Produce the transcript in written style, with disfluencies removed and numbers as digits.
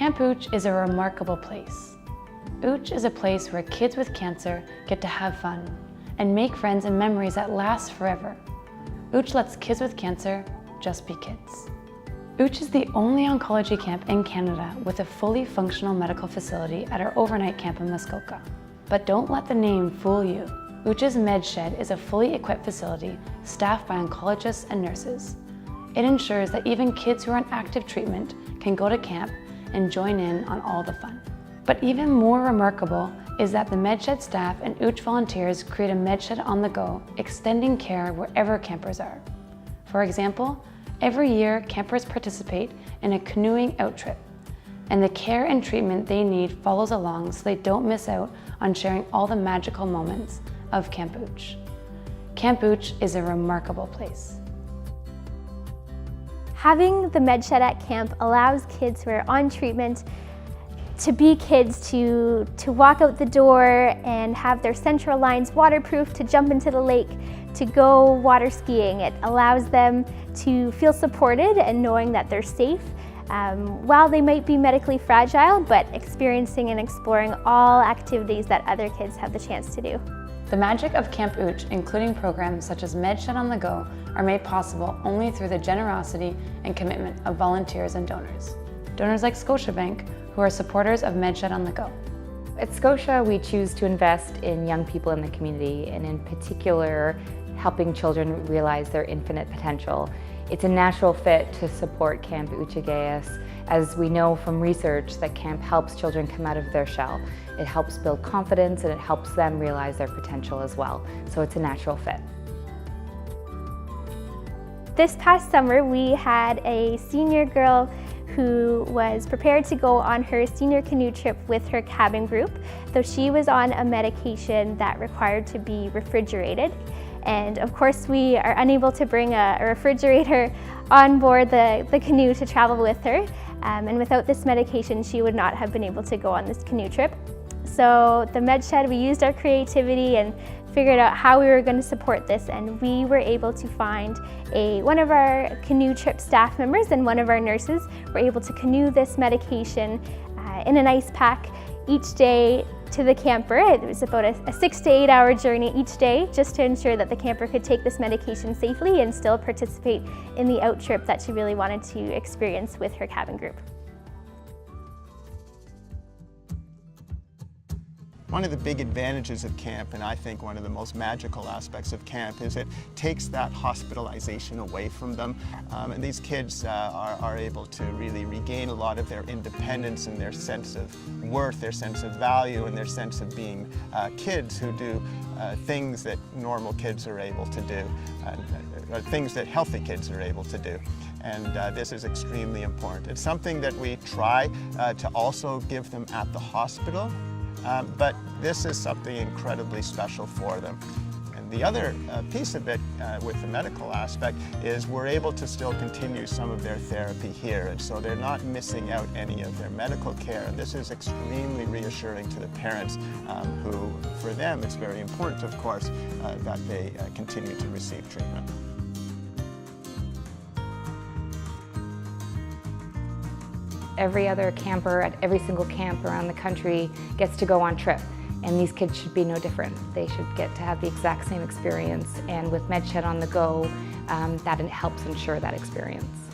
Camp Ooch is a remarkable place. Ooch is a place where kids with cancer get to have fun and make friends and memories that last forever. Ooch lets kids with cancer just be kids. Ooch is the only oncology camp in Canada with a fully functional medical facility at our overnight camp in Muskoka. But don't let the name fool you. Ooch's Med Shed is a fully equipped facility staffed by oncologists and nurses. It ensures that even kids who are on active treatment can go to camp and join in on all the fun. But even more remarkable is that the Med Shed staff and Ooch volunteers create a Med Shed on the go, extending care wherever campers are. For example, every year campers participate in a canoeing out trip, and the care and treatment they need follows along so they don't miss out on sharing all the magical moments of Camp Ooch. Camp Ooch is a remarkable place. Having the Med Shed at camp allows kids who are on treatment to be kids, to walk out the door and have their central lines waterproof, to jump into the lake, to go water skiing. It allows them to feel supported and knowing that they're safe, while they might be medically fragile, but experiencing and exploring all activities that other kids have the chance to do. The magic of Camp Ooch, including programs such as Med Shed on the Go, are made possible only through the generosity and commitment of volunteers and donors. Donors like Scotiabank, who are supporters of Med Shed on the Go. At Scotia, we choose to invest in young people in the community, and in particular, helping children realize their infinite potential. It's a natural fit to support Camp Ooch, as we know from research that camp helps children come out of their shell. It helps build confidence and it helps them realize their potential as well. So it's a natural fit. This past summer, we had a senior girl who was prepared to go on her senior canoe trip with her cabin group, though she was on a medication that required to be refrigerated. And of course, we are unable to bring a refrigerator on board the canoe to travel with her. And without this medication, she would not have been able to go on this canoe trip. So the Med Shed, we used our creativity and figured out how we were going to support this, and we were able to find one of our canoe trip staff members and one of our nurses were able to canoe this medication in an ice pack each day to the camper. It was about a 6 to 8 hour journey each day, just to ensure that the camper could take this medication safely and still participate in the out trip that she really wanted to experience with her cabin group. One of the big advantages of camp, and I think one of the most magical aspects of camp, is it takes that hospitalization away from them. And these kids are able to really regain a lot of their independence and their sense of worth, their sense of value, and their sense of being kids who do things that normal kids are able to do, or things that healthy kids are able to do. And this is extremely important. It's something that we try to also give them at the hospital. But this is something incredibly special for them. And the other piece of it with the medical aspect is we're able to still continue some of their therapy here, and so they're not missing out any of their medical care. And this is extremely reassuring to the parents who, for them, it's very important, of course, that they continue to receive treatment. Every other camper at every single camp around the country gets to go on trip, and these kids should be no different. They should get to have the exact same experience, and with Med Shed on the Go, that helps ensure that experience.